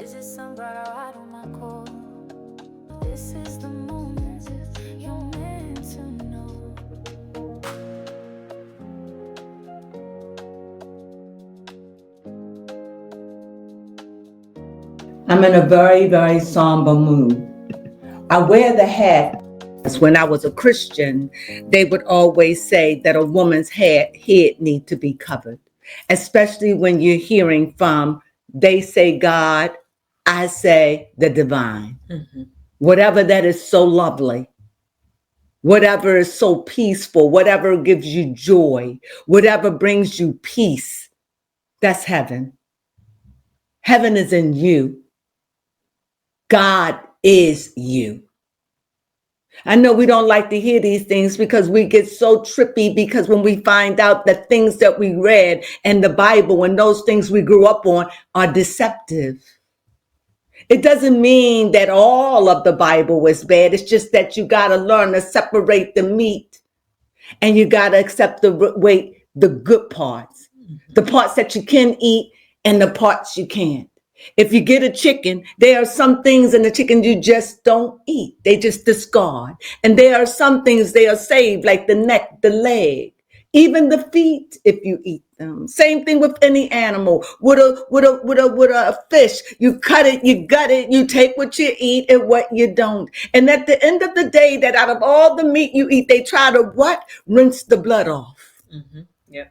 visit some brother out on my call. This is the moment you're meant to know. I'm in a very, very somber mood. I wear the hat. When I was a Christian, they would always say that a woman's head need to be covered, especially when you're hearing from, they say God, I say the divine. Mm-hmm. Whatever that is so lovely, whatever is so peaceful, whatever gives you joy, whatever brings you peace, that's heaven. Heaven is in you. God is you. I know we don't like to hear these things because we get so trippy, because when we find out that things that we read in the Bible and those things we grew up on are deceptive. It doesn't mean that all of the Bible is bad. It's just that you got to learn to separate the meat, and you got to accept the good parts, the parts that you can eat and the parts you can't. If you get a chicken, there are some things in the chicken you just don't eat. They just discard. And there are some things they are saved, like the neck, the leg, even the feet, if you eat them. Same thing with any animal. With a fish, you cut it, you gut it, you take what you eat and what you don't. And at the end of the day, that out of all the meat you eat, they try to what? Rinse the blood off. Mm-hmm. Yeah.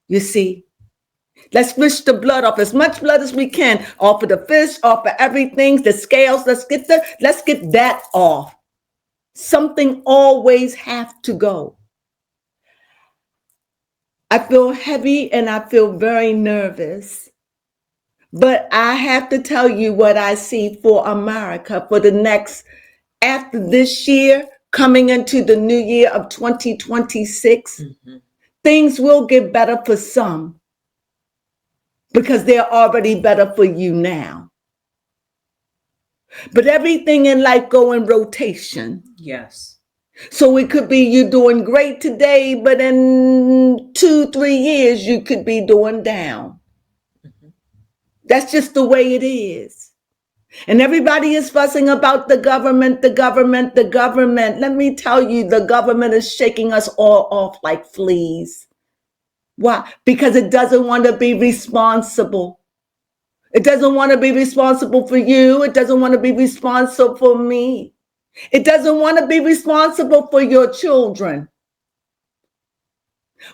You see? Let's rinse the blood off, as much blood as we can, off of the fish, off of everything, the scales. Let's get that off. Something always have to go. I feel heavy and I feel very nervous. But I have to tell you what I see for America for the next, after this year, coming into the new year of 2026, things will get better for some. Because they're already better for you now. But everything in life go in rotation. Yes. So it could be you doing great today, but in 2-3 years, you could be doing down. Mm-hmm. That's just the way it is. And everybody is fussing about the government, the government, the government. Let me tell you, the government is shaking us all off like fleas. Why? Because it doesn't want to be responsible. It doesn't want to be responsible for you. It doesn't want to be responsible for me. It doesn't want to be responsible for your children.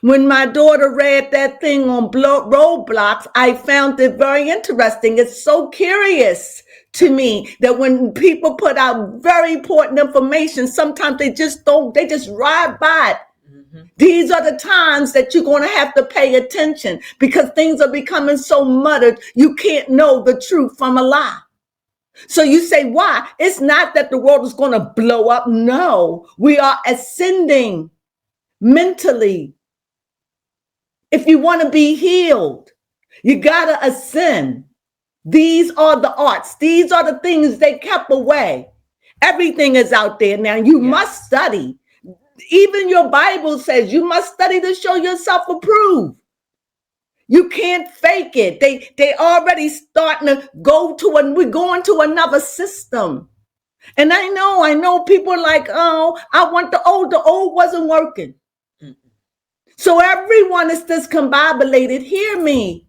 When my daughter read that thing on Roblox, I found it very interesting. It's so curious to me that when people put out very important information, sometimes they just ride by it. These are the times that you're going to have to pay attention, because things are becoming so muddled, you can't know the truth from a lie. So you say, why? It's not that the world is going to blow up. No, we are ascending mentally. If you want to be healed, you got to ascend. These are the arts. These are the things they kept away. Everything is out there now. You must study. Even your Bible says you must study to show yourself approved. You can't fake it. They already starting to we're going to another system. And I know people are like, oh, I want the old wasn't working. So everyone is discombobulated. Hear me.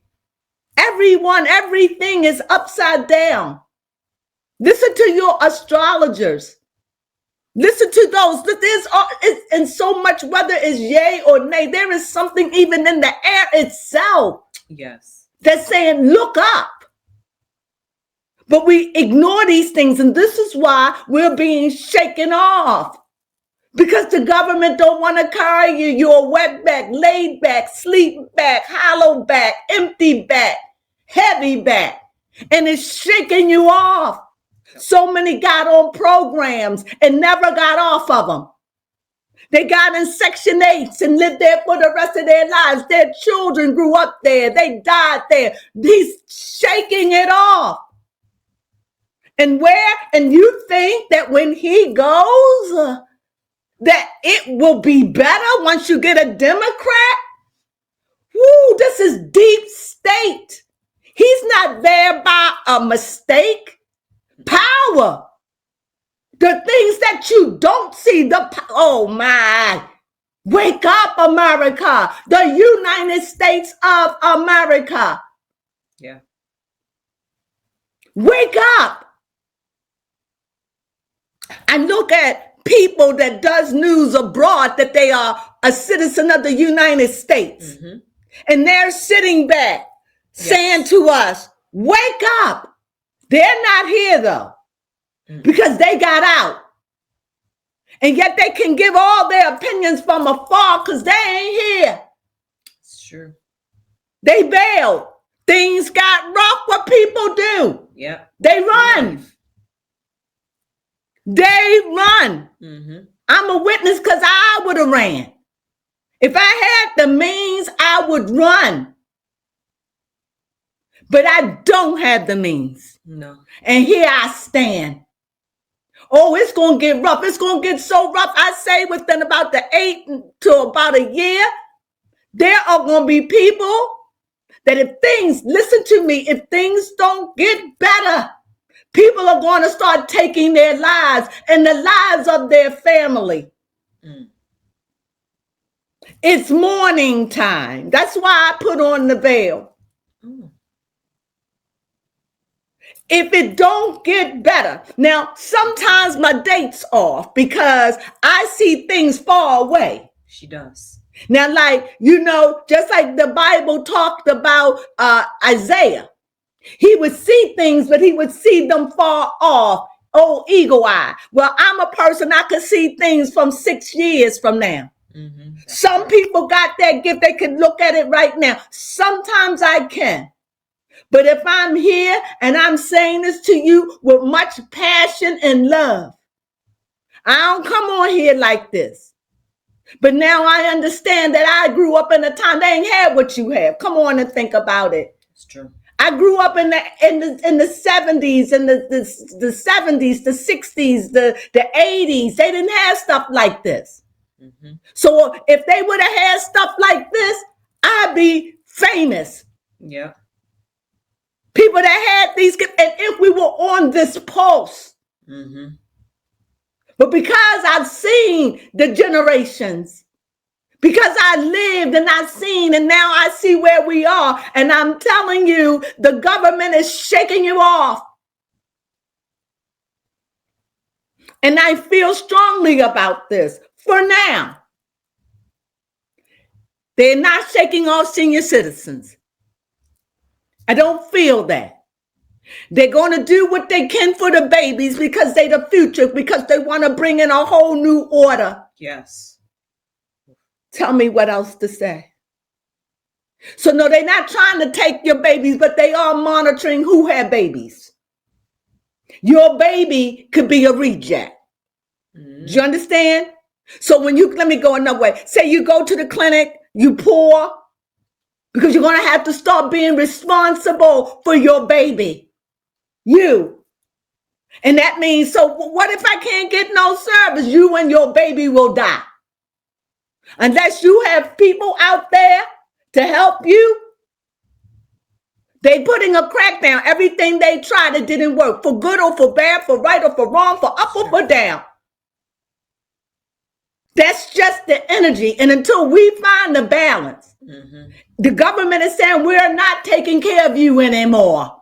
Everything is upside down. Listen to your astrologers. Listen to those. And so much, whether it's yay or nay, there is something even in the air itself. Yes. That's saying, look up. But we ignore these things. And this is why we're being shaken off. Because the government don't want to carry you. You're wet back, laid back, sleep back, hollow back, empty back, heavy back. And it's shaking you off. So many got on programs and never got off of them. They got in Section 8s and lived there for the rest of their lives. Their children grew up there. They died there. He's shaking it off. And you think that when he goes, that it will be better once you get a Democrat? Woo, this is deep state. He's not there by a mistake. Power. The things that you don't see. Oh my. Wake up, America. The United States of America. Yeah. Wake up. And look at people that does news abroad that they are a citizen of the United States. Mm-hmm. And they're sitting back saying to us, wake up. They're not here though, because they got out. And yet they can give all their opinions from afar because they ain't here. It's true. They bailed. Things got rough. What people do? Yeah. They run. They run. Mm-hmm. I'm a witness because I would have ran. If I had the means, I would run. But I don't have the means. No. And here I stand. Oh, it's going to get rough. It's going to get so rough. I say within about the 8 to about a year, there are going to be people that if things, listen to me, if things don't get better, people are going to start taking their lives and the lives of their family. It's morning time. That's why I put on the veil. If it don't get better. Now, sometimes my date's off because I see things far away. She does. Now, like, just like the Bible talked about Isaiah, he would see things, but he would see them far off. Oh, eagle eye. Well, I'm a person, I could see things from 6 years from now. Mm-hmm. Some people got that gift. They can look at it right now. Sometimes I can. But if I'm here and I'm saying this to you with much passion and love, I don't come on here like this. But now I understand that I grew up in a time they ain't had what you have. Come on and think about it. It's true. I grew up in the 70s and the 70s, the 60s, the 80s. They didn't have stuff like this. Mm-hmm. So if they would have had stuff like this, I'd be famous. Yeah. People that had these gifts, and if we were on this pulse. Mm-hmm. But because I've seen the generations, because I lived and I've seen, and now I see where we are, and I'm telling you, the government is shaking you off. And I feel strongly about this for now. They're not shaking off senior citizens. I don't feel that. They're going to do what they can for the babies because they're the future, because they want to bring in a whole new order. Yes. Tell me what else to say. So no, they're not trying to take your babies, but they are monitoring who had babies. Your baby could be a reject. Mm-hmm. Do you understand? So let me go another way. Say you go to the clinic, you poor, because you're going to have to start being responsible for your baby. You. And that means, so what if I can't get no service? You and your baby will die. Unless you have people out there to help you. They putting a crackdown. Everything they tried, it didn't work. For good or for bad, for right or for wrong, for up or for down. That's just the energy. And until we find the balance, Mm-hmm. the government is saying we're not taking care of you anymore.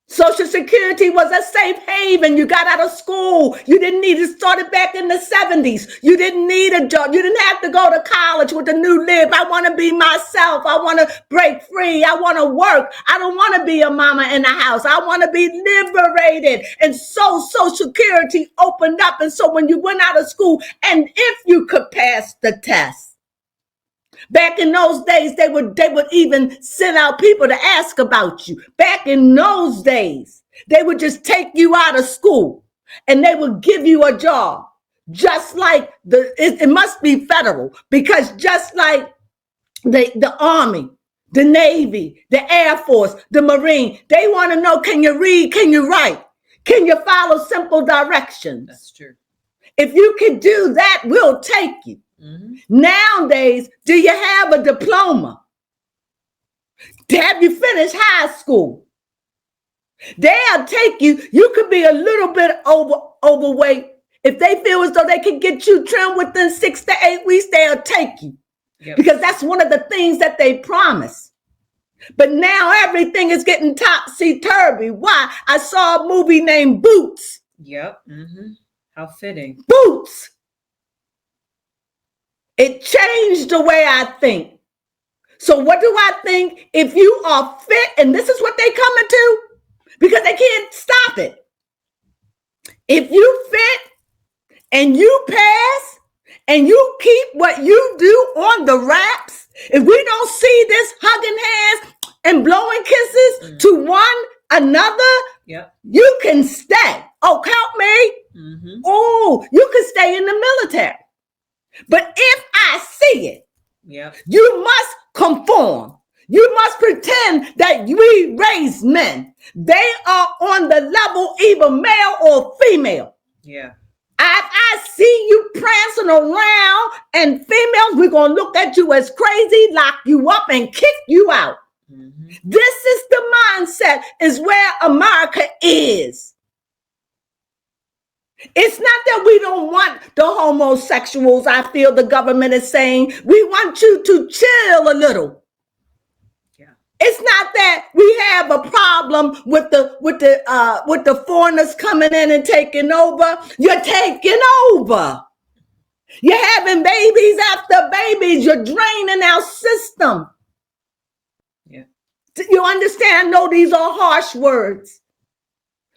Social Security was a safe haven. You got out of school. You didn't need it. Started back in the 70s. You didn't need a job. You didn't have to go to college with a new live. I want to be myself. I want to break free. I want to work. I don't want to be a mama in the house. I want to be liberated. And so Social Security opened up. And so when you went out of school, and if you could pass the test, back in those days, they would even send out people to ask about you. Back in those days, they would just take you out of school and they would give you a job. Just like it must be federal, because just like the Army, the Navy, the Air Force, the Marine, they want to know, can you read? Can you write? Can you follow simple directions? That's true. If you can do that, we'll take you. Mm-hmm. Nowadays, do you have a diploma? Have you finished high school? They'll take you. You could be a little bit overweight. If they feel as though they can get you trimmed within 6 to 8 weeks, they'll take you. Yep. Because that's one of the things that they promise. But now everything is getting topsy-turvy. Why? I saw a movie named Boots. Yep. Mm-hmm. How fitting. Boots. It changed the way I think. So what do I think? If you are fit, and this is what they coming to, because they can't stop it. If you fit and you pass and you keep what you do on the wraps, if we don't see this hugging hands and blowing kisses to one another, you can stay. Oh, count me. Mm-hmm. Oh, you can stay in the military. But if I see it, you must conform. You must pretend that we raise men. They are on the level, either male or female. Yeah. I see you prancing around, and females, we're going to look at you as crazy, lock you up, and kick you out. Mm-hmm. This is the mindset, is where America is. It's not that we don't want the homosexuals. I feel the government is saying, we want you to chill a little. It's not that we have a problem with the foreigners coming in and taking over. You're taking over. You're having babies after babies. You're draining our system. Yeah. You understand? No, these are harsh words.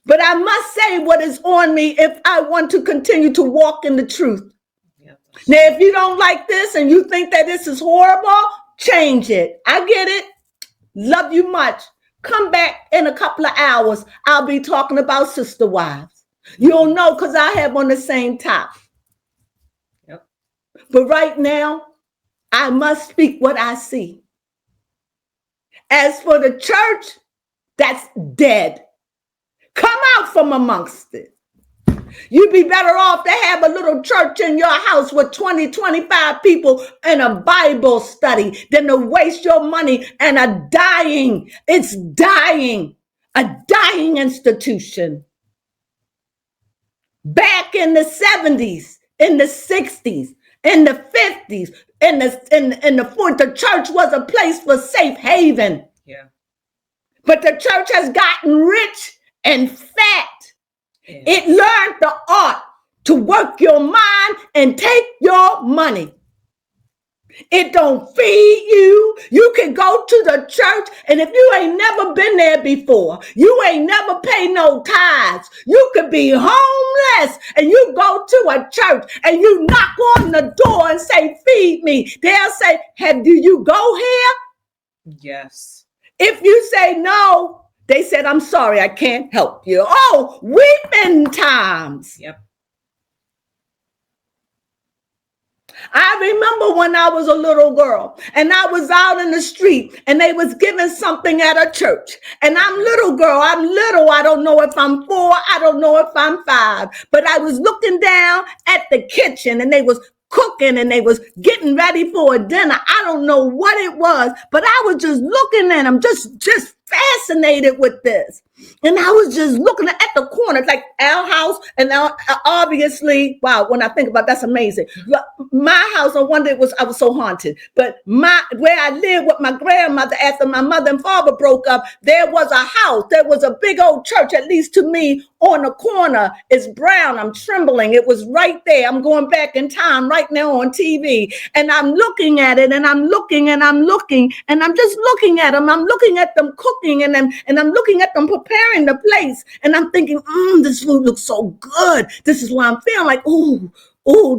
But I must say what is on me if I want to continue to walk in the truth. Yeah. Now, if you don't like this and you think that this is horrible, change it. I get it. Love you much. Come back in a couple of hours. I'll be talking about sister wives. You'll know because I have on the same top. Yep. But right now, I must speak what I see. As for the church, that's dead. Come out from amongst it. You'd be better off to have a little church in your house with 20, 25 people and a Bible study than to waste your money and a dying institution. Back in the 70s, in the 60s, in the 50s, in the 40s, the church was a place for safe haven. Yeah. But the church has gotten rich and fat. Yeah. It learned the art to work your mind and take your money. It don't feed you. You can go to the church, and if you ain't never been there before, you ain't never paid no tithes. You could be homeless, and you go to a church, and you knock on the door and say, feed me. They'll say, do you go here? Yes. If you say no, they said, I'm sorry, I can't help you. Oh, weeping times. Yep. I remember when I was a little girl and I was out in the street and they was giving something at a church. And I'm little girl. I'm little. I don't know if I'm 4. I don't know if I'm 5. But I was looking down at the kitchen and they was cooking and they was getting ready for a dinner. I don't know what it was, but I was just looking at them, just fascinated with this. And I was just looking at the corner, like our house, and now obviously, wow, when I think about it, that's amazing. My house, I wonder I was so haunted. But where I lived with my grandmother after my mother and father broke up, there was a house, there was a big old church, at least to me, on the corner. It's brown, I'm trembling. It was right there. I'm going back in time right now on TV. And I'm looking at it, and I'm looking, and I'm looking, and I'm just looking at them. I'm looking at them cooking, and I'm looking at them preparing the place. And I'm thinking, this food looks so good. This is why I'm feeling like, ooh,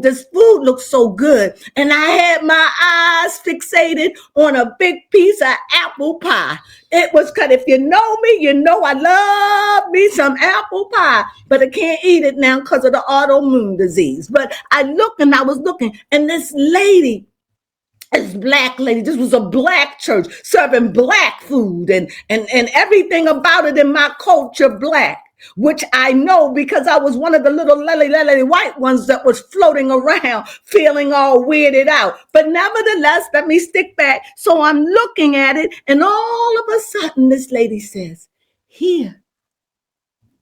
this food looks so good. And I had my eyes fixated on a big piece of apple pie. It was cut. If you know me, you know I love me some apple pie, but I can't eat it now because of the autoimmune disease. But I was looking, and this lady, this black lady, this was a black church serving black food and everything about it in my culture black, which I know because I was one of the little lily white ones that was floating around feeling all weirded out. But nevertheless, let me stick back. So I'm looking at it, and all of a sudden this lady says, here,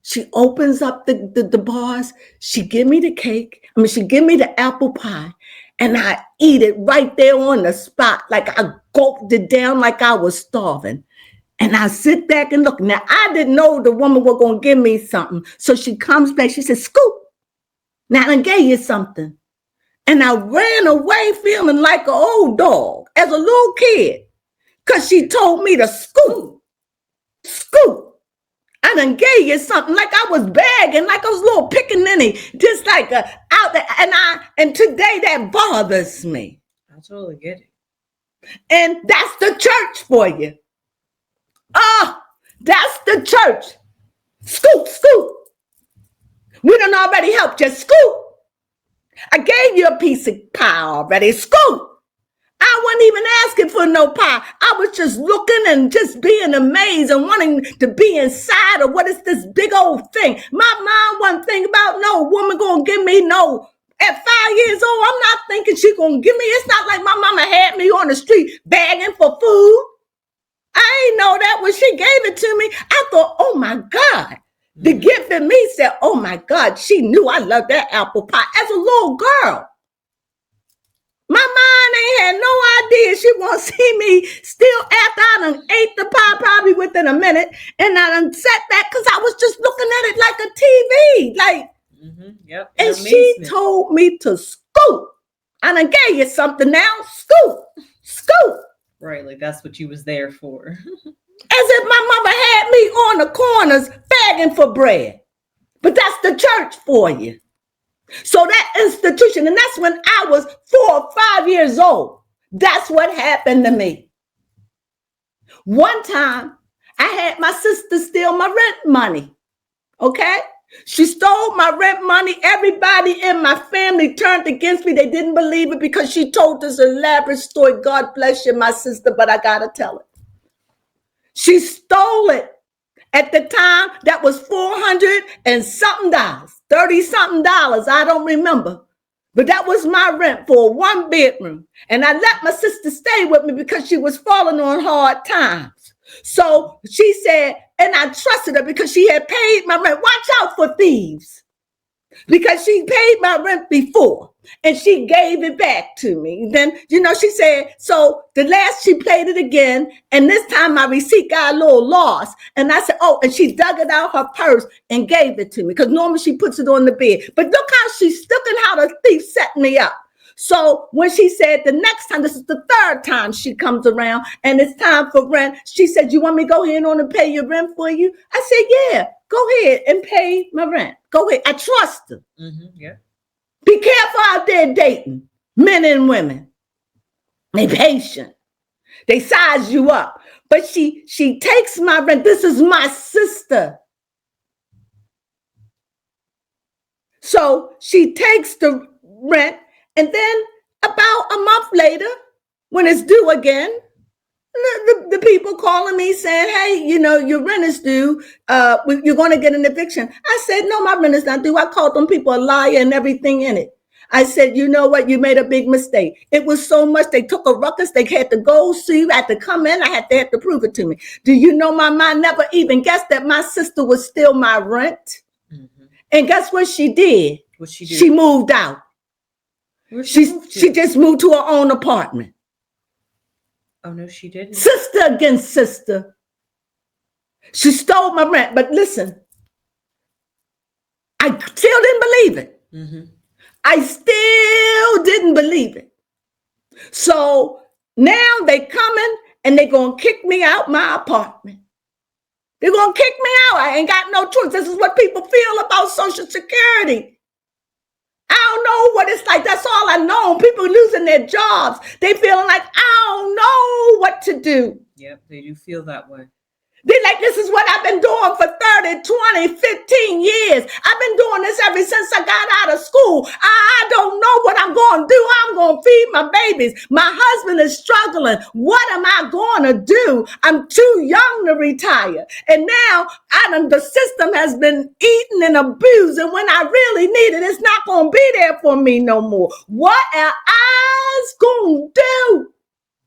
She opens up the bars. She give me the cake. She give me the apple pie. And I eat it right there on the spot. Like I gulped it down like I was starving. And I sit back and look. Now, I didn't know the woman was going to give me something. So she comes back. She says, Scoop. Now, I gave you something. And I ran away feeling like an old dog as a little kid. Because she told me to scoop. Scoop. I done gave you something like I was begging, like I was a little pickaninny, just like out there. And today that bothers me. I totally get it. And that's the church for you. That's the church. Scoop, scoop. We done already helped you. Scoop. I gave you a piece of pie already. Scoop. I wasn't even asking for no pie. I was just looking and just being amazed and wanting to be inside of what is this big old thing. My mom wasn't thinking about no woman gonna give me no. At 5 years old, I'm not thinking she gonna give me. It's not like my mama had me on the street begging for food. I ain't know that when she gave it to me. I thought, oh my God. The gift in me said, oh my God, she knew I loved that apple pie as a little girl. My mind ain't had no idea she won't see me still after I done ate the pie probably within a minute. And I done sat back because I was just looking at it like a TV. Like, Yep. And she told me to scoop. I done gave you something now. Scoop. Scoop. Right, like that's what you was there for. As if my mother had me on the corners begging for bread. But that's the church for you. So that institution, and that's when I was 4 or 5 years old. That's what happened to me. One time, I had my sister steal my rent money. Okay? She stole my rent money. Everybody in my family turned against me. They didn't believe it because she told this elaborate story. God bless you, my sister, but I gotta tell it. She stole it. At the time, that was $400 and something, 30 something dollars. I don't remember. But that was my rent for a 1 bedroom. And I let my sister stay with me because she was falling on hard times. So she said, and I trusted her because she had paid my rent. Watch out for thieves. Because she paid my rent before and she gave it back to me. Then, she said, so the last she played it again. And this time my receipt got a little lost. And I said, oh, and she dug it out her purse and gave it to me. Because normally she puts it on the bed. But look how look at how the thief set me up. So when she said the next time, this is the 3rd time she comes around and it's time for rent. She said, you want me to go ahead on and pay your rent for you? I said, yeah, go ahead and pay my rent. Go ahead. I trust her. Yeah. Be careful out there dating men and women. They patient. They size you up. But she takes my rent. This is my sister. So she takes the rent. And then about a month later, when it's due again, the people calling me saying, hey, your rent is due. You're going to get an eviction. I said, no, my rent is not due. I called them people a liar and everything in it. I said, you know what? You made a big mistake. It was so much. They took a ruckus. They had to go see you. I had to come in. I had to prove it to me. Do you know my mom never even guessed that my sister would steal my rent? And guess what she did? What she did? She moved out. She just moved to her own apartment. Oh, no, she didn't. Sister against sister. She stole my rent. But listen, I still didn't believe it. I still didn't believe it. So now they coming and they going to kick me out my apartment. They're going to kick me out. I ain't got no choice. This is what people feel about Social Security. I don't know what it's like. That's all I know. People losing their jobs. They feeling like, I don't know what to do. Yep, they do feel that way. They're like, this is what I've been doing for 30, 20, 15 years. I've been doing this ever since I got out of school. I don't know what I'm going to do. I'm going to feed my babies. My husband is struggling. What am I going to do? I'm too young to retire. And now the system has been eaten and abused. And when I really need it, it's not going to be there for me no more. What am I going to do?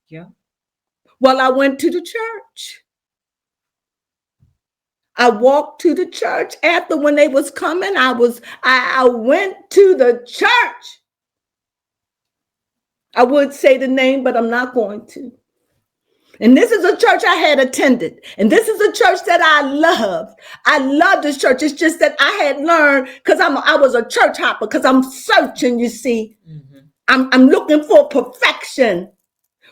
Yeah. Well, I went to the church. I walked to the church after when they was coming. I went to the church. I would say the name, but I'm not going to. And this is a church I had attended. And this is a church that I love. I love this church. It's just that I had learned, because I was a church hopper, because I'm searching, you see. I'm looking for perfection.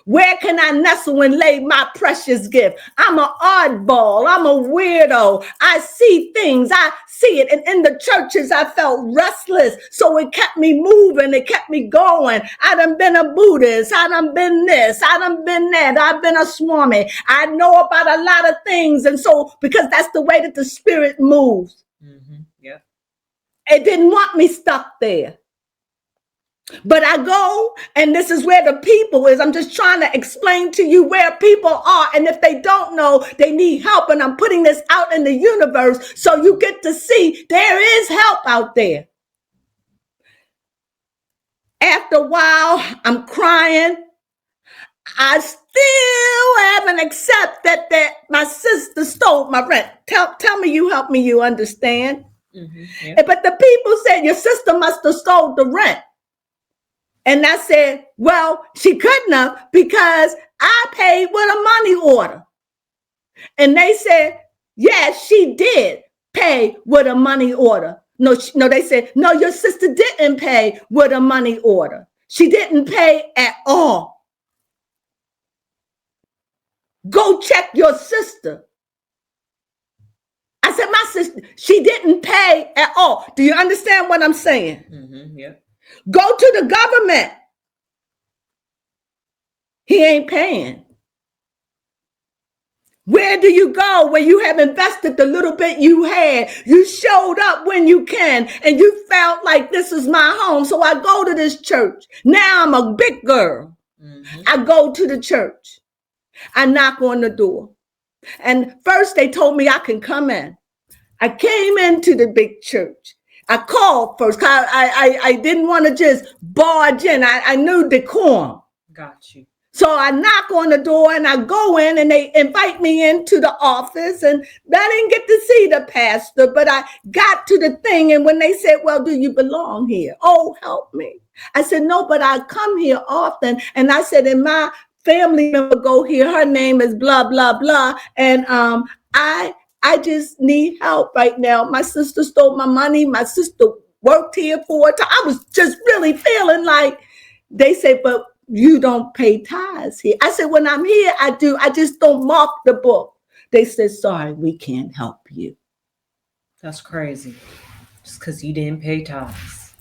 Where can I nestle and lay my precious gift? I'm an oddball. I'm a weirdo. I see things. I see it. And in the churches, I felt restless. So it kept me moving. It kept me going. I done been a Buddhist. I done been this. I done been that. I've been a Swami. I know about a lot of things. And so, because that's the way that the spirit moves. Yeah. It didn't want me stuck there. But I go, and this is where the people is. I'm just trying to explain to you where people are. And if they don't know, they need help. And I'm putting this out in the universe so you get to see there is help out there. After a while, I'm crying. I still haven't accepted that my sister stole my rent. Tell me you help me, you understand? Yeah. But the people said, your sister must have stole the rent. And I said, well, she couldn't have, because I paid with a money order. And they said, yes, she did pay with a money order. No, they said, no, your sister didn't pay with a money order. She didn't pay at all. Go check your sister. I said, my sister, she didn't pay at all. Do you understand what I'm saying? Yeah. Go to the government. He ain't paying. Where do you go when you have invested the little bit you had? You showed up when you can, and you felt like this is my home. So I go to this church. Now I'm a big girl. I go to the church. I knock on the door. And first they told me I can come in. I came into the big church. I called first. I didn't want to just barge in. I knew decorum. Got you. So I knock on the door and I go in, and they invite me into the office, and I didn't get to see the pastor, but I got to the thing. And when they said, well, do you belong here? Oh, help me. I said, no, but I come here often. And I said, and my family member go here. Her name is blah, blah, blah. And I just need help right now. My sister stole my money. My sister worked here for a time. I was just really feeling like, they said, but you don't pay tithes here. I said, when I'm here, I do. I just don't mark the book. They said, sorry, we can't help you. That's crazy. Just because you didn't pay tithes.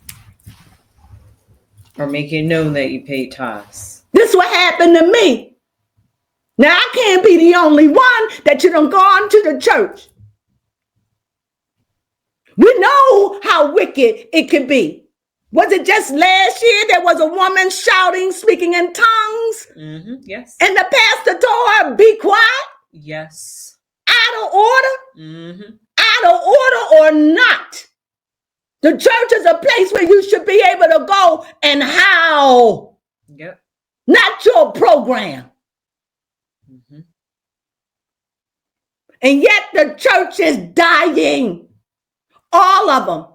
Or make it known that you paid tithes. This is what happened to me. Now, I can't be the only one that you done gone to the church. We know how wicked it can be. Was it just last year there was a woman shouting, speaking in tongues? Yes. And the pastor told her, be quiet? Yes. Out of order? Out of order or not? The church is a place where you should be able to go and howl. Yep. Not your program. And yet the church is dying. All of them.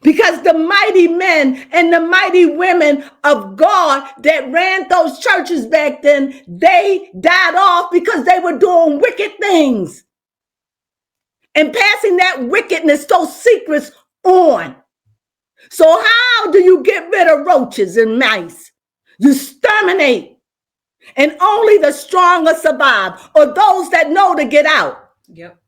Because the mighty men and the mighty women of God that ran those churches back then, they died off because they were doing wicked things. And passing that wickedness, those secrets on. So how do you get rid of roaches and mice? You exterminate. And only the stronger survive, or those that know to get out. Yep.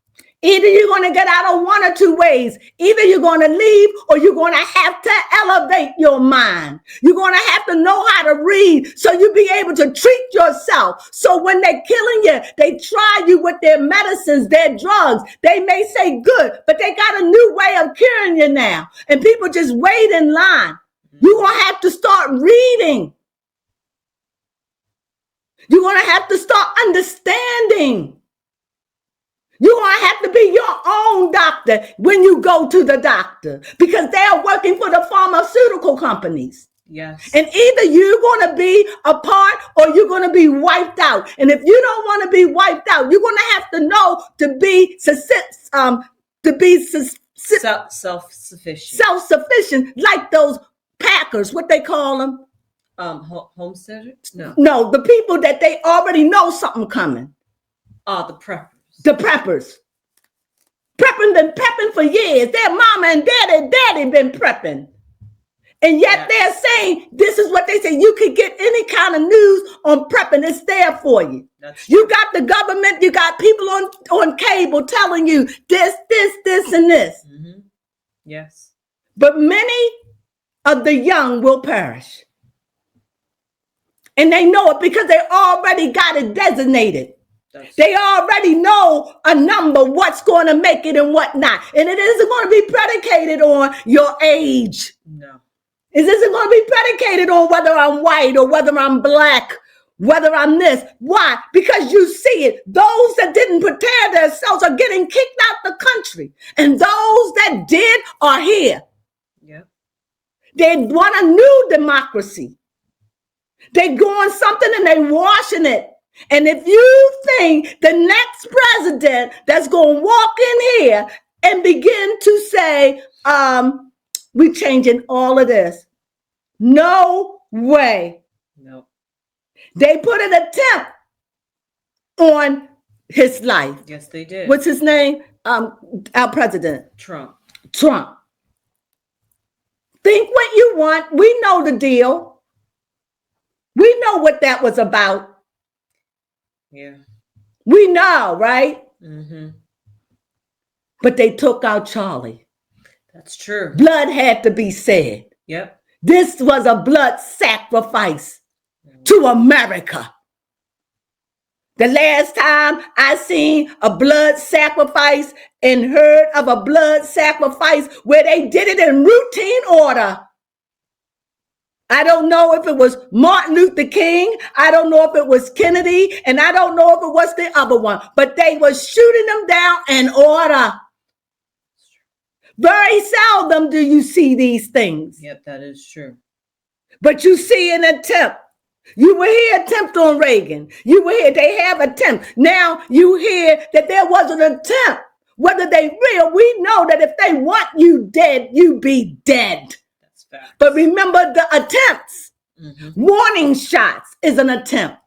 Either you're going to get out of one or two ways. Either you're going to leave, or you're going to have to elevate your mind. You're going to have to know how to read so you be able to treat yourself. So when they're killing you, they try you with their medicines, their drugs. They may say good, but they got a new way of curing you now. And people just wait in line. You're going to have to start reading. You're going to have to start understanding. You're going to have to be your own doctor when you go to the doctor, because they're working for the pharmaceutical companies. Yes. And either you're going to be a part or you're going to be wiped out. And if you don't want to be wiped out, you're going to have to know to be self-sufficient, like those Packers, what they call them. Homesteaders? No, the people that they already know something coming. The preppers. The preppers. Been prepping for years. Their mama and daddy been prepping. And yet they're saying, this is what they say, you can get any kind of news on prepping. It's there for you. You got the government, you got people on cable telling you this, and this. Mm-hmm. Yes. But many of the young will perish. And they know it because they already got it designated. They already know a number, what's going to make it and what not. And it isn't going to be predicated on your age. No. It isn't going to be predicated on whether I'm white or whether I'm black, whether I'm this. Why? Because you see it. Those that didn't prepare themselves are getting kicked out the country. And those that did are here. Yep. They want a new democracy. They go on something and they washing it. And if you think the next president that's going to walk in here and begin to say, we're changing all of this. No way. No. They put an attempt on his life. Yes, they did. What's his name? Our president. Trump. Think what you want. We know the deal. We know what that was about. Yeah. We know, right? Mm-hmm. But they took out Charlie. That's true. Blood had to be said. Yep. This was a blood sacrifice to America. The last time I seen a blood sacrifice and heard of a blood sacrifice where they did it in routine order. I don't know if it was Martin Luther King. I don't know if it was Kennedy. And I don't know if it was the other one. But they were shooting them down in order. Very seldom do you see these things. Yep, that is true. But you see an attempt. You will hear attempt on Reagan. You will hear they have attempt. Now you hear that there was an attempt. Whether they real, we know that if they want you dead, you be dead. That's fact. But remember the attempts. Mm-hmm. Warning shots is an attempt.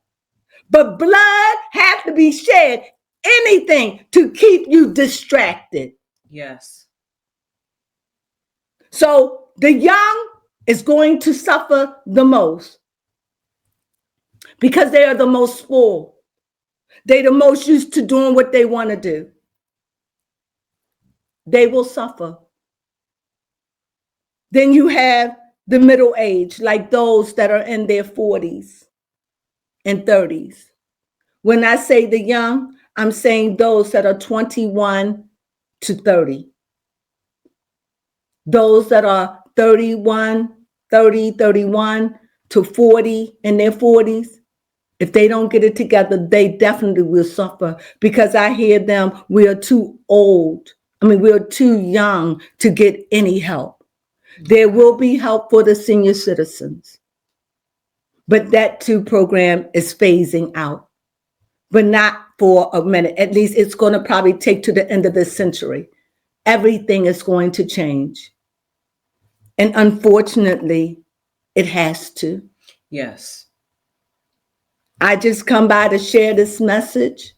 But blood has to be shed. Anything to keep you distracted. Yes. So the young is going to suffer the most because they are the most spoiled. They're the most used to doing what they want to do. They will suffer. Then you have the middle age, like those that are in their 40s and 30s. When I say the young, I'm saying those that are 21 to 30. Those that are 31 to 40 in their 40s, if they don't get it together, they definitely will suffer because I hear them, we are too old. We're too young to get any help. There will be help for the senior citizens, but that too program is phasing out, but not for a minute. At least it's going to probably take to the end of this century. Everything is going to change. And unfortunately, it has to. Yes. I just come by to share this message.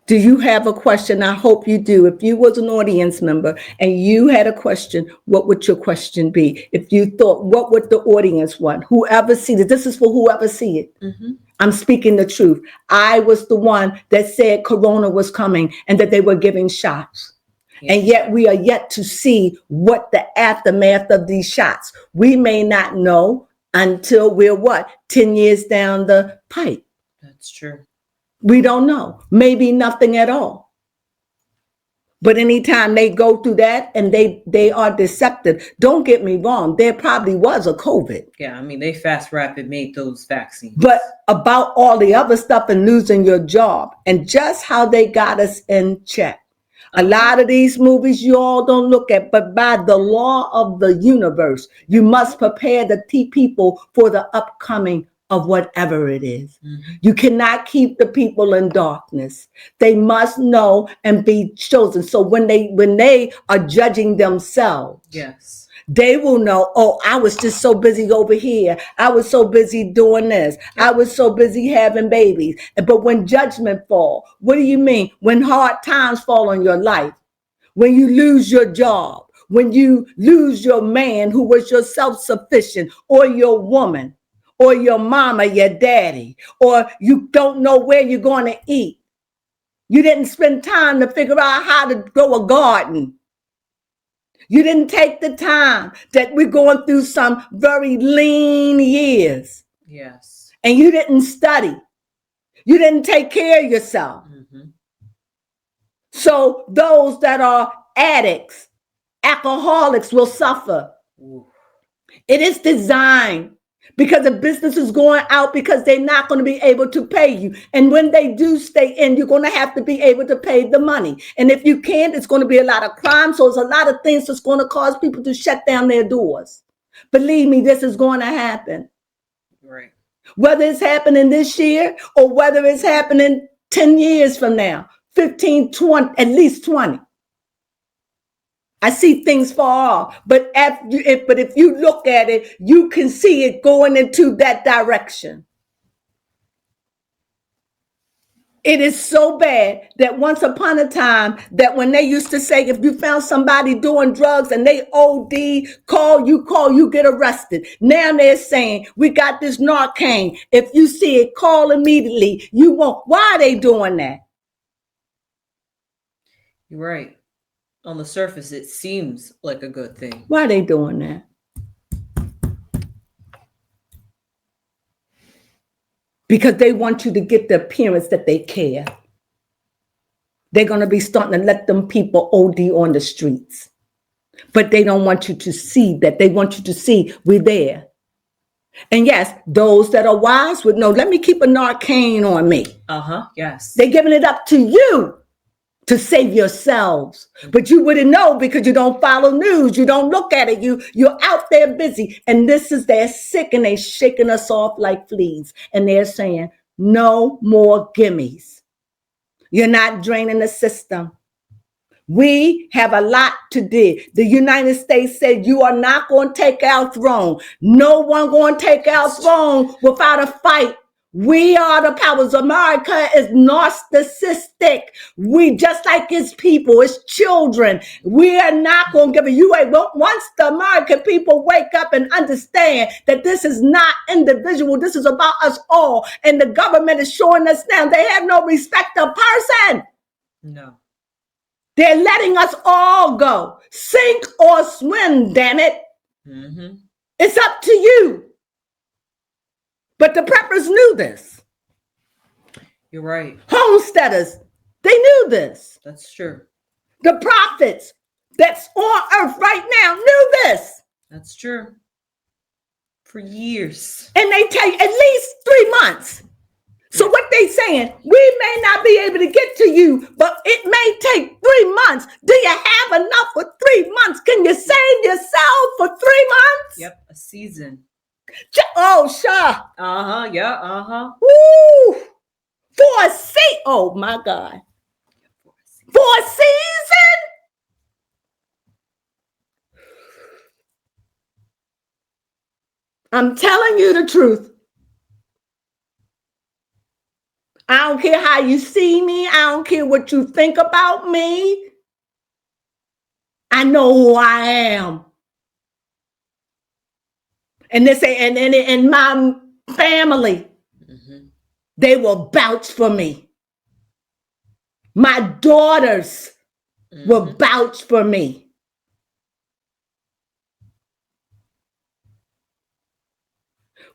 Do you have a question? I hope you do. If you was an audience member and you had a question, what would your question be? If you thought, what would the audience want? Whoever sees it. This is for whoever see it. Mm-hmm. I'm speaking the truth. I was the one that said Corona was coming and that they were giving shots. Yes. And yet we are yet to see what the aftermath of these shots. We may not know until we're 10 years down the pipe. That's true. We don't know. Maybe nothing at all. But anytime they go through that and they are deceptive, don't get me wrong, there probably was a COVID. Yeah, they fast rapid made those vaccines. But about all the other stuff and losing your job and just how they got us in check. A lot of these movies you all don't look at, but by the law of the universe, you must prepare the people for the upcoming of whatever it is. You cannot keep the people in darkness. They must know and be chosen. So when they are judging themselves, Yes. they will know, oh, I was just so busy over here. I was so busy doing this. I was so busy having babies. But when judgment fall, what do you mean? When hard times fall on your life, when you lose your job, when you lose your man who was your self-sufficient, or your woman, or your mama, your daddy, or you don't know where you're going to eat. You didn't spend time to figure out how to grow a garden. You didn't take the time that we're going through some very lean years. Yes. And you didn't study. You didn't take care of yourself. So those that are addicts, alcoholics will suffer. Ooh. It is designed because the business is going out because they're not going to be able to pay you. And when they do stay in, you're going to have to be able to pay the money. And if you can't, it's going to be a lot of crime. So it's a lot of things that's going to cause people to shut down their doors. Believe me, this is going to happen. Right. Whether it's happening this year or whether it's happening 10 years from now, 15, 20, at least 20. I see things far off, but if you look at it, you can see it going into that direction. It is so bad that once upon a time that when they used to say, if you found somebody doing drugs and they OD, you get arrested. Now they're saying, we got this Narcan. If you see it, call immediately. You won't. Why are they doing that? You're right. On the surface, it seems like a good thing. Why are they doing that? Because they want you to get the appearance that they care. They're going to be starting to let them people OD on the streets. But they don't want you to see that. They want you to see we're there. And yes, those that are wise would know, let me keep a Narcan on me. Yes. They're giving it up to you to save yourselves. But you wouldn't know because you don't follow news. You don't look at it. You're out there busy. And they're sick and they're shaking us off like fleas. And they're saying, no more gimmies. You're not draining the system. We have a lot to do. The United States said you are not going to take our throne. No one going to take our throne without a fight. We are the powers. America is narcissistic. We just like its people, its children. We are not going to give you a. Once the American people wake up and understand that this is not individual, this is about us all, and the government is showing us now they have no respect of person. No. They're letting us all go. Sink or swim, damn it. It's up to you. But the preppers knew this. You're right. Homesteaders, they knew this. That's true. The prophets that's on earth right now knew this. That's true. For years. And they take at least 3 months. So what they saying, we may not be able to get to you, but it may take 3 months. Do you have enough for 3 months? Can you save yourself for 3 months? Yep, a season. Oh, sure. Yeah, Woo! For a season. Oh, my God. For a season? I'm telling you the truth. I don't care how you see me. I don't care what you think about me. I know who I am. And they say, and my family, they will vouch for me. My daughters will vouch for me.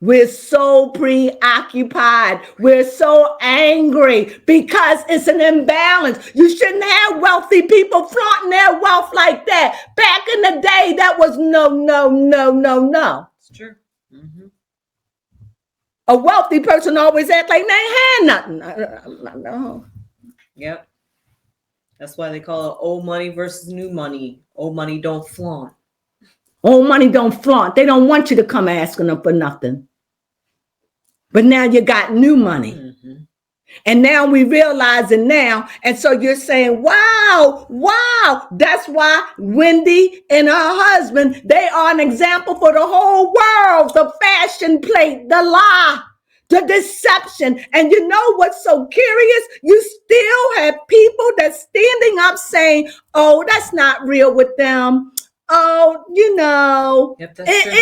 We're so preoccupied. We're so angry because it's an imbalance. You shouldn't have wealthy people flaunting their wealth like that. Back in the day, that was no. It's true. A wealthy person always act like they ain't had nothing. No. Yep. That's why they call it old money versus new money. Old money don't flaunt. Old money don't flaunt. They don't want you to come asking them for nothing. But now you got new money. Mm-hmm. And now we realize it now. And so you're saying, wow, wow. That's why Wendy and her husband, they are an example for the whole world. The fashion plate, the lie, the deception. And you know what's so curious? You still have people that's standing up saying, oh, that's not real with them. Oh, you know, Yep, that's true.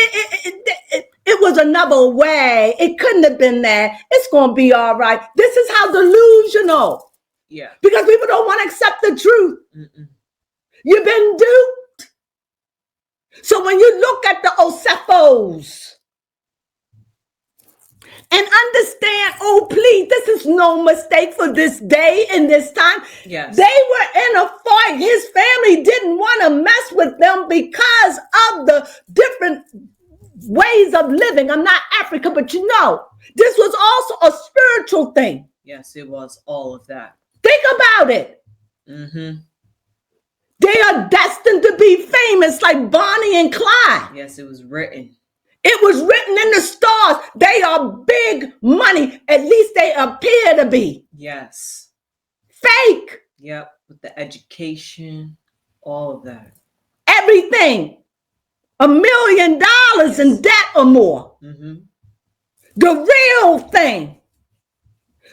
it was another way. It couldn't have been that. It's going to be all right. This is how delusional. Yeah. Because people don't want to accept the truth. Mm-mm. You've been duped. So when you look at the Osephos and understand, oh, please, this is no mistake for this day and this time. Yes. They were in a fight. His family didn't want to mess with them because of the different ways of living. I'm not African, but you know, this was also a spiritual thing. Yes, it was all of that. Think about it. Mm-hmm. They are destined to be famous like Bonnie and Clyde. Yes, it was written. It was written in the stars. They are big money. At least they appear to be. Yes. Fake. Yep. With the education, all of that. Everything. $1 million in debt or more. Mm-hmm. The real thing.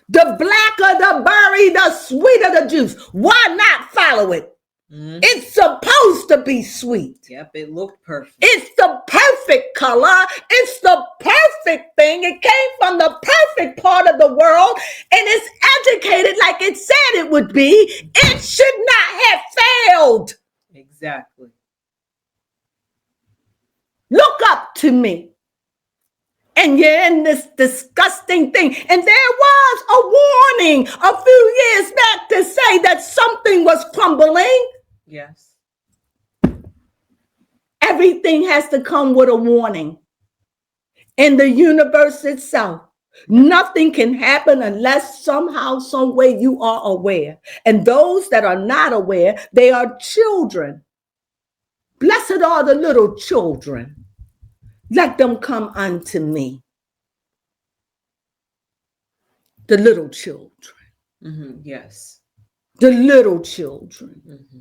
The blacker the berry, the sweeter the juice. Why not follow it? Mm-hmm. It's supposed to be sweet. Yep, it looked perfect. It's the perfect color. It's the perfect thing. It came from the perfect part of the world, and it's educated like it said it would be. It should not have failed. Exactly. Look up to me. And you're in this disgusting thing. And there was a warning a few years back to say that something was crumbling. Yes. Everything has to come with a warning. In the universe itself, nothing can happen unless somehow, some way you are aware. And those that are not aware, they are children. Blessed are the little children. Let them come unto me. The little children. Mm-hmm. Yes. The little children. Mm-hmm.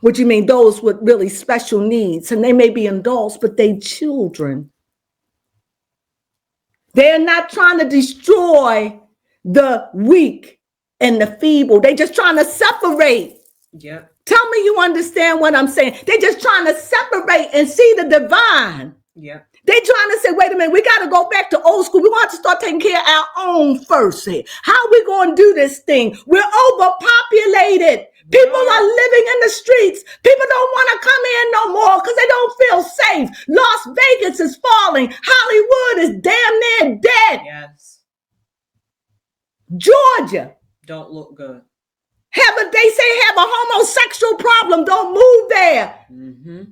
What you mean? Those with really special needs. And they may be adults, but they children. They're not trying to destroy the weak and the feeble. They're just trying to separate. Yep. Tell me you understand what I'm saying. They're just trying to separate and see the divine. Yep. They're trying to say, wait a minute, we got to go back to old school. We want to start taking care of our own first here. How are we going to do this thing? We're overpopulated. People are living in the streets. People don't want to come in no more because they don't feel safe. Las Vegas is falling. Hollywood is damn near dead. Yes. Georgia. Don't look good. They say have a homosexual problem. Don't move there. Mm-hmm.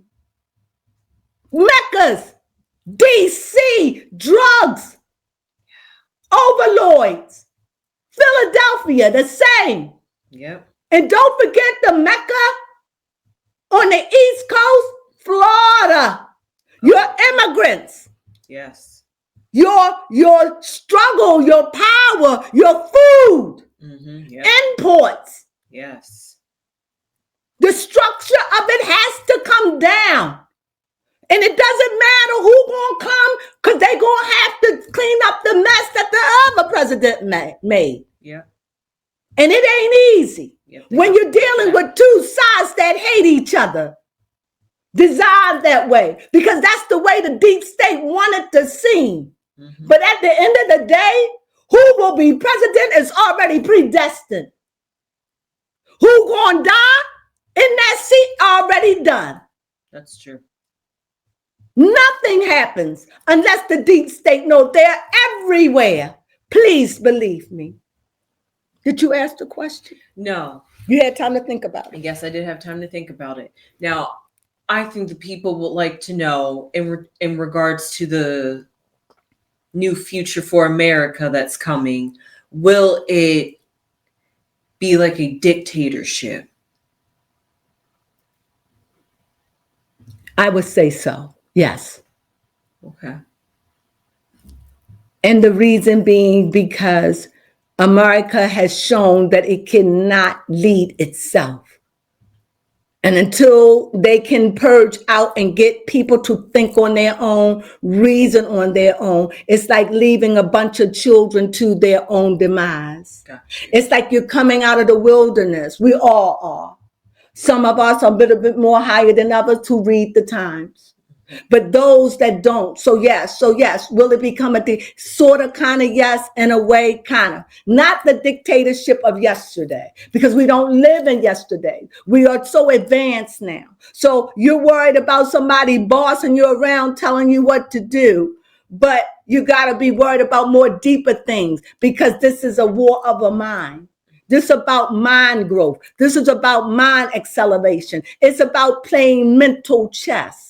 Meccas. DC, drugs, overlords, Philadelphia, the same. Yep. And don't forget the Mecca on the East Coast, Florida. Your immigrants. Yes. Your struggle, your power, your food, Mm-hmm. Yep. imports. Yes. The structure of it has to come down. And it doesn't matter who gonna come, because they're gonna have to clean up the mess that the other president made. Yeah. And it ain't easy when you're dealing with two sides that hate each other. Designed that way, because that's the way the deep state wanted to seem. Mm-hmm. But at the end of the day, who will be president is already predestined. Who gonna die in that seat already done. That's true. Nothing happens unless the deep state knows they're everywhere. Please believe me. Did you ask the question? No. You had time to think about it. Yes, I did have time to think about it. Now, I think the people would like to know in regards to the new future for America that's coming, will it be like a dictatorship? I would say so. Yes. Okay. And the reason being because America has shown that it cannot lead itself. And until they can purge out and get people to think on their own, reason on their own, it's like leaving a bunch of children to their own demise. Gotcha. It's like you're coming out of the wilderness. We all are. Some of us are a little bit more higher than others to read the times. But those that don't, so yes, will it become a sort of kind of yes, in a way, kind of. Not the dictatorship of yesterday, because we don't live in yesterday. We are so advanced now. So you're worried about somebody bossing you around, telling you what to do, but you got to be worried about more deeper things, because this is a war of a mind. This is about mind growth. This is about mind acceleration. It's about playing mental chess.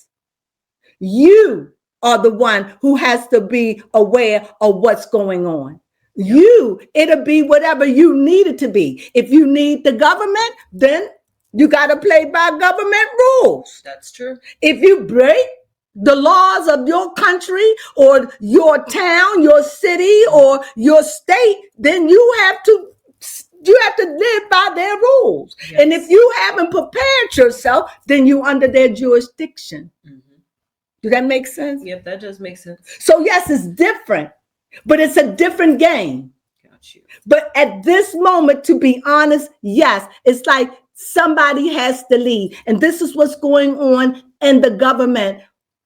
You are the one who has to be aware of what's going on. It'll be whatever you need it to be. If you need the government, then you got to play by government rules. That's true. If you break the laws of your country or your town, your city, or your state, then you have to live by their rules. Yes. And if you haven't prepared yourself, then you're under their jurisdiction. Mm-hmm. Do that make sense? Yep, that does make sense. So yes, it's different, but it's a different game. Got you. But at this moment, to be honest, yes, it's like somebody has to lead. And this is what's going on in the government.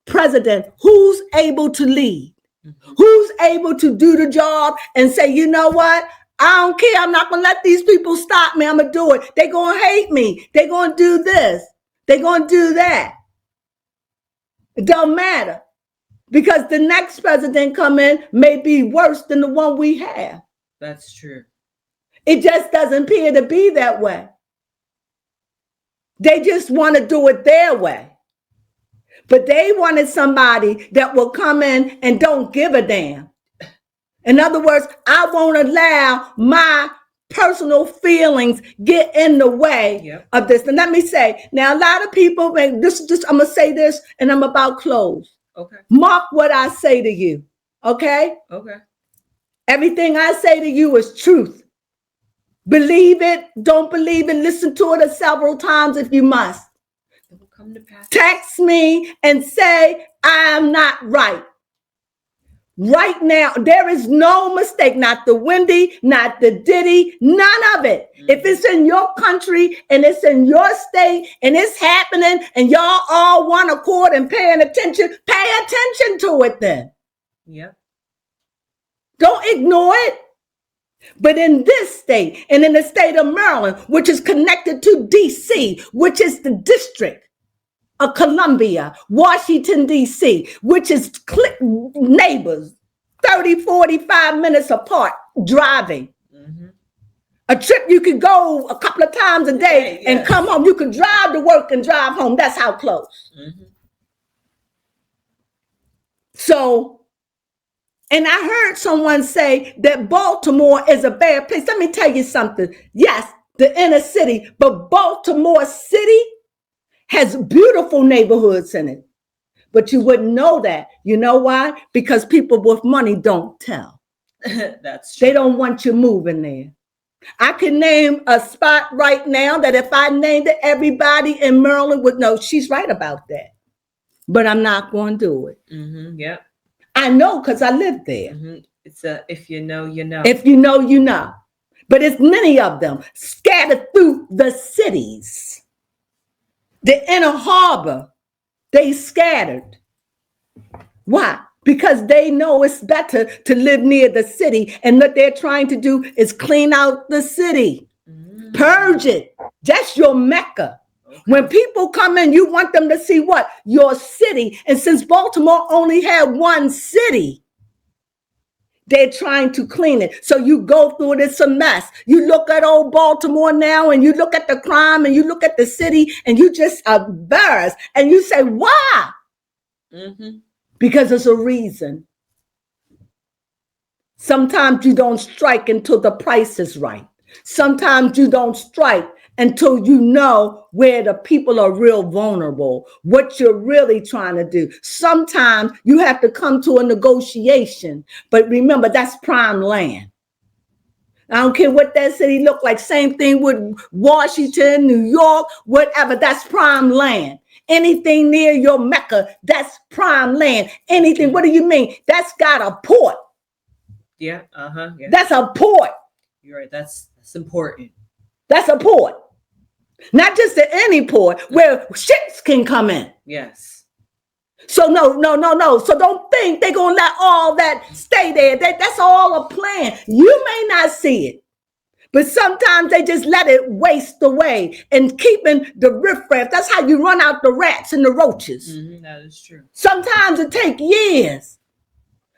President, who's able to lead? Mm-hmm. Who's able to do the job and say, you know what? I don't care. I'm not going to let these people stop me. I'm going to do it. They're going to hate me. They're going to do this. They're going to do that. It don't matter, because the next president come in may be worse than the one we have. That's true. It just doesn't appear to be that way. They just want to do it their way. But they wanted somebody that will come in and don't give a damn. In other words, I won't allow my personal feelings get in the way of this. And let me say, now a lot of people, I'm going to say this and I'm about close. Okay. Mark what I say to you. Okay? Okay. Everything I say to you is truth. Believe it, don't believe it, listen to it several times if you must. It will come to pass. Text me and say, I am not right. Right now, there is no mistake, not the Wendy, not the Diddy, none of it. Mm-hmm. If it's in your country and it's in your state and it's happening and y'all all one accord and paying attention, pay attention to it then. Yeah. Don't ignore it. But in this state and in the state of Maryland, which is connected to D.C., which is the district of Columbia, Washington, D.C., which is neighbors, 30, 45 minutes apart, driving. Mm-hmm. A trip you could go a couple of times a day and come home. You can drive to work and drive home. That's how close. Mm-hmm. So, and I heard someone say that Baltimore is a bad place. Let me tell you something. Yes, the inner city, but Baltimore City has beautiful neighborhoods in it, but you wouldn't know that. You know why? Because people with money don't tell. That's true. They don't want you moving there. I can name a spot right now that if I named it, everybody in Maryland would know she's right about that. But I'm not going to do it. Mm-hmm, yep. I know because I live there. Mm-hmm. It's if you know, you know. If you know, you know. But it's many of them scattered through the cities. The inner harbor, they scattered. Why? Because they know it's better to live near the city. And what they're trying to do is clean out the city. Purge it. That's your Mecca. Okay. When people come in, you want them to see what? Your city. And since Baltimore only had one city, they're trying to clean it. So you go through it, it's a mess. You look at old Baltimore now and you look at the crime and you look at the city and you just are embarrassed. And you say, why? Mm-hmm. Because there's a reason. Sometimes you don't strike until the price is right. Sometimes you don't strike until you know where the people are real vulnerable, what you're really trying to do. Sometimes you have to come to a negotiation, but remember, that's prime land. I don't care what that city look like. Same thing with Washington, New York, whatever. That's prime land. Anything near your Mecca, that's prime land. Anything, what do you mean? That's got a port. Yeah. Yeah. That's a port. You're right. That's important. That's a port. Not just any port where ships can come in. Yes. So no. So don't think they're going to let all that stay there. That's all a plan. You may not see it, but sometimes they just let it waste away and keeping the riffraff. That's how you run out the rats and the roaches. That is true. Sometimes it takes years.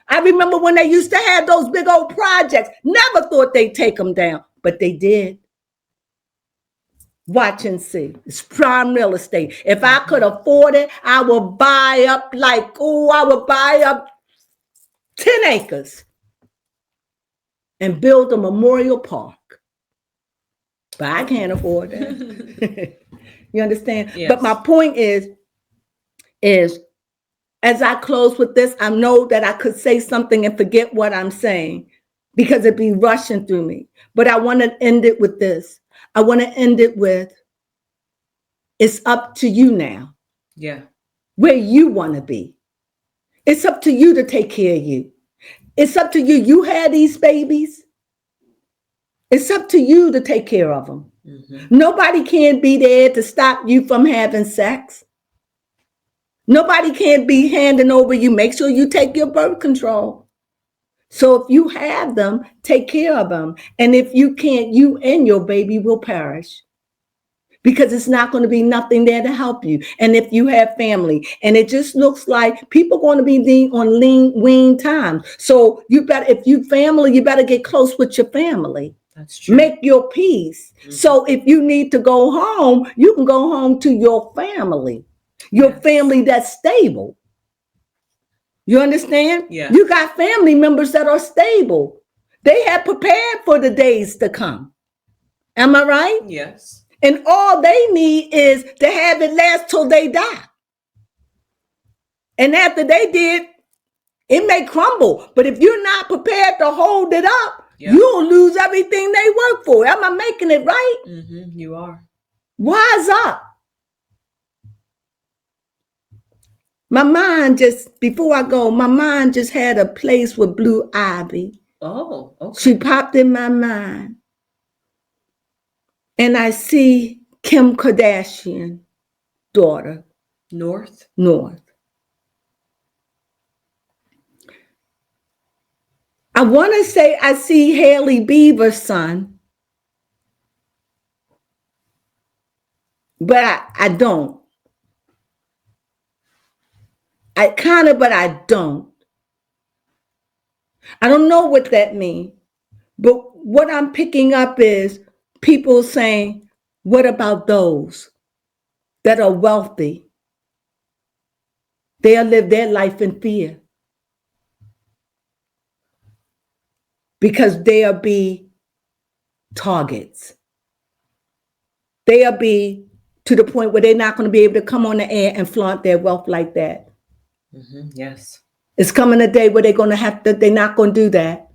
I remember when they used to have those big old projects. Never thought they'd take them down, but they did. Watch and see. It's prime real estate. If I could afford it, I would buy up I would buy up 10 acres and build a memorial park. But I can't afford that. You understand? Yes. But my point is as I close with this, I know that I could say something and forget what I'm saying because it'd be rushing through me. But I want to end it with this. I want to end it with, it's up to you now. Yeah. Where you want to be. It's up to you to take care of you. It's up to you. You had these babies. It's up to you to take care of them. Nobody can be there to stop you from having sex. Nobody can be handing over you. Make sure you take your birth control. So if you have them, take care of them. And if you can't, you and your baby will perish. Because it's not going to be nothing there to help you. And if you have family, and it just looks like people are going to be on lean times. So you better, if you family, you better get close with your family. That's true. Make your peace. So if you need to go home, you can go home to your family. Your family that's stable. You understand? Yeah. You got family members that are stable. They have prepared for the days to come. Am I right? Yes. And all they need is to have it last till they die. And after they did, it may crumble. But if you're not prepared to hold it up, you'll lose everything they work for. Am I making it right? You are. Wise up. My mind just, before I go, my mind just had a place with Blue Ivy. Oh, okay. She popped in my mind. And I see Kim Kardashian, daughter. North. I want to say I see Haley Bieber's son. But I don't. I kind of, but I don't. I don't know what that means. But what I'm picking up is people saying, what about those that are wealthy? They'll live their life in fear. Because they'll be targets. They'll be to the point where they're not going to be able to come on the air and flaunt their wealth like that. Yes. It's coming a day where they're not going to do that.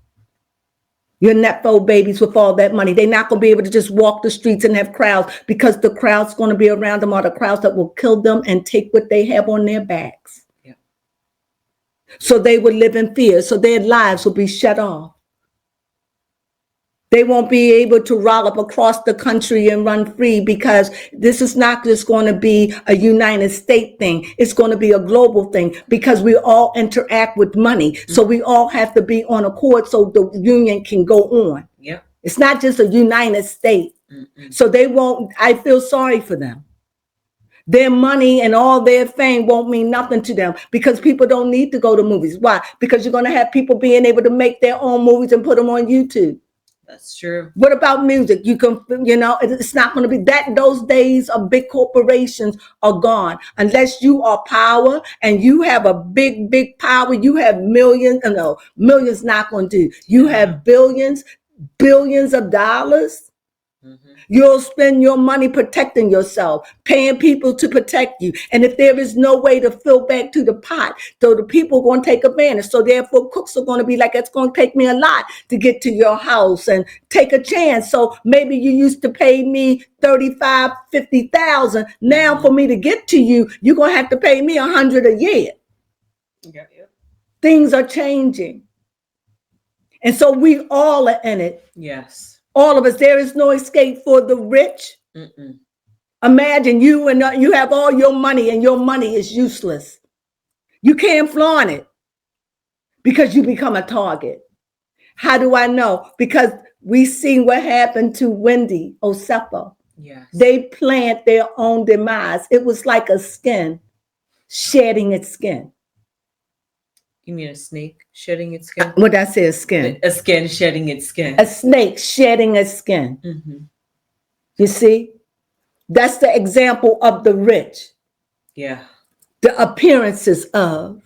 Your Nepo babies with all that money, they're not going to be able to just walk the streets and have crowds because the crowds going to be around them are the crowds that will kill them and take what they have on their backs. Yeah. So they will live in fear. So their lives will be shut off. They won't be able to roll across the country and run free because this is not just going to be a United States thing. It's going to be a global thing because we all interact with money. So we all have to be on accord so the union can go on. Yeah. It's not just a United States. So they won't, I feel sorry for them. Their money and all their fame won't mean nothing to them because people don't need to go to movies. Why? Because you're going to have people being able to make their own movies and put them on YouTube. That's true. What about music? You can, it's not going to be that. Those days of big corporations are gone unless you are power and you have a big power. You have millions. No, millions not going to do. You have billions of dollars. You'll spend your money protecting yourself, paying people to protect you. And if there is no way to fill back to the pot, so the people are going to take advantage. So therefore, cooks are going to be like, it's going to take me a lot to get to your house and take a chance. So maybe you used to pay me 35, 50,000. Now for me to get to you, you're going to have to pay me 100 a year. Yeah. Things are changing. And so we all are in it. Yes. All of us. There is no escape for the rich. Mm-mm. Imagine you have all your money and your money is useless. You can't flaunt it because you become a target. How do I know? Because we see what happened to Wendy Osepa. Yes. They plant their own demise. It was like a skin shedding its skin. You mean a snake shedding its skin? What did I say? A skin. A skin shedding its skin. A snake shedding its skin. Mm-hmm. You see? That's the example of the rich. Yeah. The appearances of.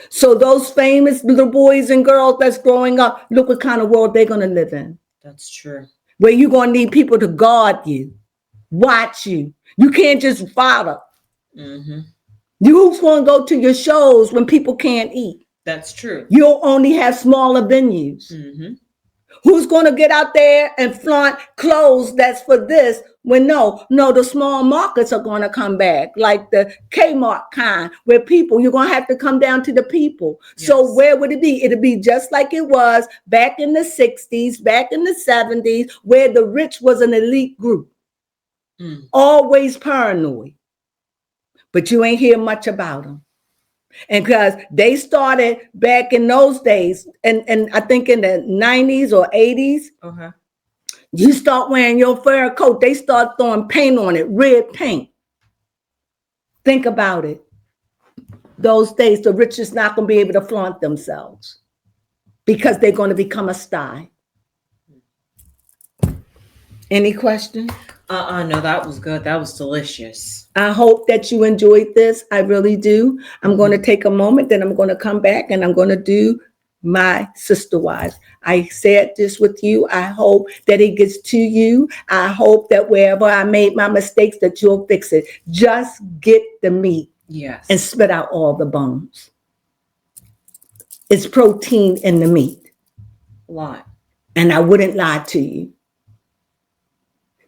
So those famous little boys and girls that's growing up, look what kind of world they're going to live in. That's true. Where you're going to need people to guard you, watch you. You can't just follow. Mm-hmm. Who's going to go to your shows when people can't eat? That's true. You'll only have smaller venues. Mm-hmm. Who's going to get out there and flaunt clothes that's for this when no, the small markets are going to come back, like the Kmart kind, where you're going to have to come down to the people. Yes. So where would it be? It'd be just like it was back in the 60s, back in the 70s, where the rich was an elite group. Always paranoid. But you ain't hear much about them. And because they started back in those days, and I think in the 90s or 80s, you start wearing your fur coat, they start throwing paint on it, red paint. Think about it. Those days, the rich is not going to be able to flaunt themselves because they're going to become a sty. Any questions? No, that was good. That was delicious. I hope that you enjoyed this. I really do. I'm going to take a moment, then I'm going to come back and I'm going to do my sister wives. I said this with you. I hope that it gets to you. I hope that wherever I made my mistakes, that you'll fix it. Just get the meat. Yes. And spit out all the bones. It's protein in the meat. A lot. And I wouldn't lie to you.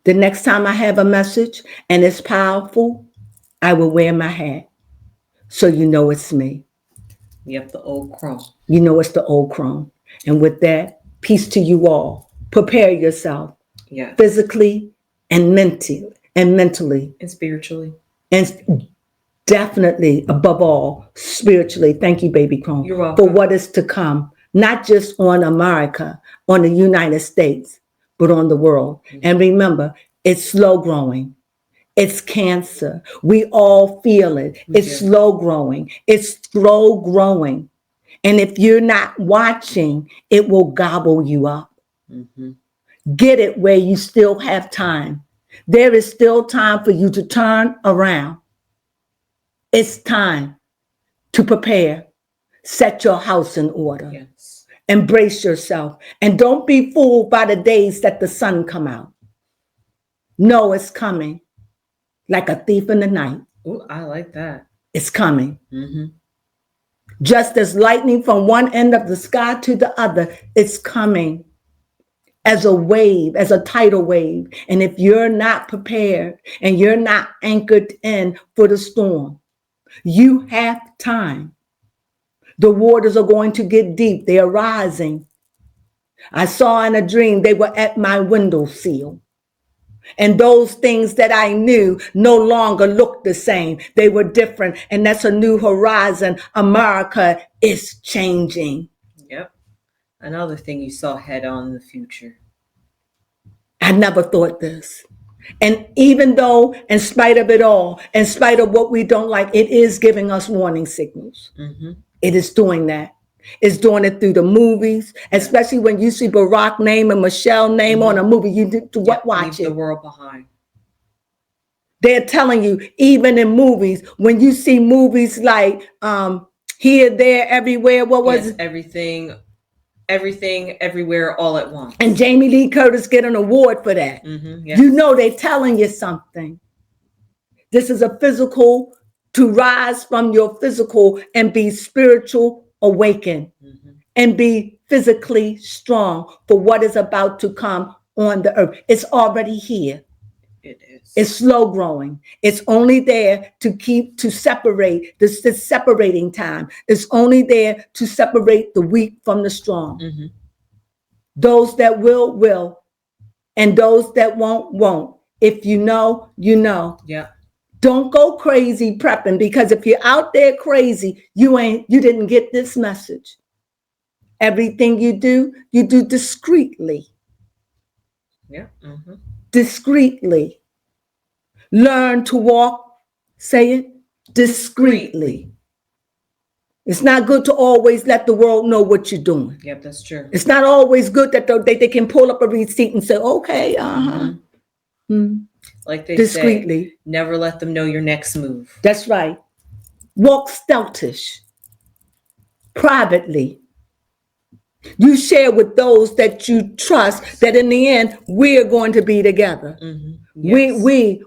The next time I have a message and it's powerful, I will wear my hat so you know it's me. Yep, the old crone. You know it's the old crone. And with that, peace to you all. Prepare yourself. Yes. Physically and mentally. And spiritually. And definitely, above all, spiritually. Thank you, baby crone. You're welcome. For what is to come, not just on America, on the United States, but on the world. And remember, it's slow growing. It's cancer. We all feel it. It's slow growing. It's slow growing. And if you're not watching, it will gobble you up. Mm-hmm. Get it where you still have time. There is still time for you to turn around. It's time to prepare. Set your house in order. Yes. Embrace yourself. And don't be fooled by the days that the sun come out. No, it's coming. Like a thief in the night. Oh, I like that. It's coming. Mm-hmm. Just as lightning from one end of the sky to the other, it's coming as a wave, as a tidal wave. And if you're not prepared and you're not anchored in for the storm, you have time. The waters are going to get deep. They are rising. I saw in a dream they were at my windowsill. And those things that I knew no longer looked the same. They were different. And that's a new horizon. America is changing. Yep. Another thing you saw head on in the future. I never thought this. And even though, in spite of it all, in spite of what we don't like, it is giving us warning signals. Mm-hmm. It is doing that. It's doing it through the movies, especially when you see Barack name and Michelle name on a movie. You do watch it. Leave the world behind. They're telling you, even in movies, when you see movies like Here, There, Everywhere, what was it? Everything, everything, everywhere, all at once. And Jamie Lee Curtis get an award for that. Yes. You know they're telling you something. This is a physical, to rise from your physical and be spiritual awakened and be physically strong for what is about to come on the earth. It's already here. It is. It's slow growing. It's only there to separate this separating time. It's only there to separate the weak from the strong. Those that will, and those that won't. If you know, you know. Yeah. Don't go crazy prepping, because if you're out there crazy, you didn't get this message. Everything you do discreetly. Yeah. Discreetly. Learn to walk, say it, discreetly. It's not good to always let the world know what you're doing. Yep, that's true. It's not always good that they can pull up a receipt and say, okay, Like they discreetly. say, never let them know your next move. That's right. Walk stealthish, privately. You share with those that you trust that in the end, we're going to be together. Yes.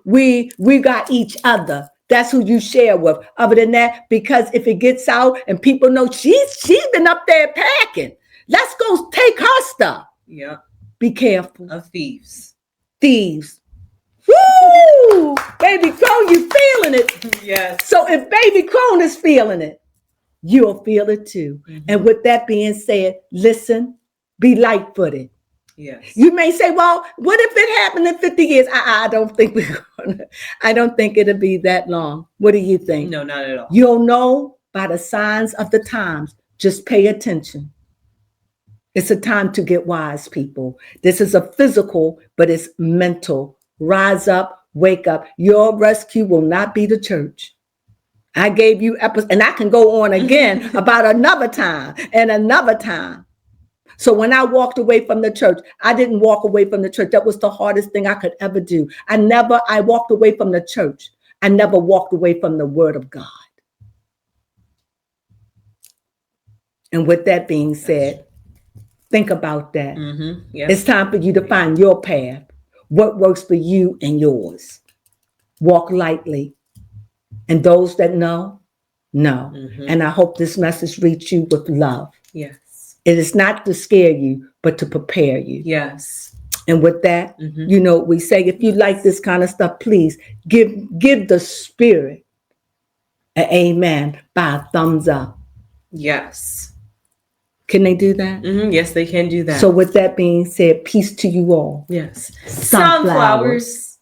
We got each other. That's who you share with. Other than that, because if it gets out and people know she's been up there packing, let's go take her stuff. Yeah. Be careful. Of thieves. Thieves. Woo! Baby Crone, you feeling it. Yes. So if Baby Crone is feeling it, you'll feel it too. And with that being said, listen, be light-footed. Yes. You may say, well, what if it happened in 50 years? I don't think I don't think it'll be that long. What do you think? No, not at all. You'll know by the signs of the times. Just pay attention. It's a time to get wise, people. This is a physical, but it's mental. Rise up, wake up. Your rescue will not be the church. I gave you episodes, and I can go on again about another time and another time. So when I walked away from the church, I didn't walk away from the church. That was the hardest thing I could ever do. I walked away from the church. I never walked away from the word of God. And with that being said, think about that. Yes. It's time for you to find your path. What works for you and yours. Walk lightly. And those that know. And I hope this message reached you with love. Yes. It is not to scare you, but to prepare you. Yes. And with that, you know, we say, if you like this kind of stuff, please give the spirit an amen by a thumbs up. Yes. Can they do that? Yes, they can do that. So with that being said, peace to you all. Yes. Sunflowers.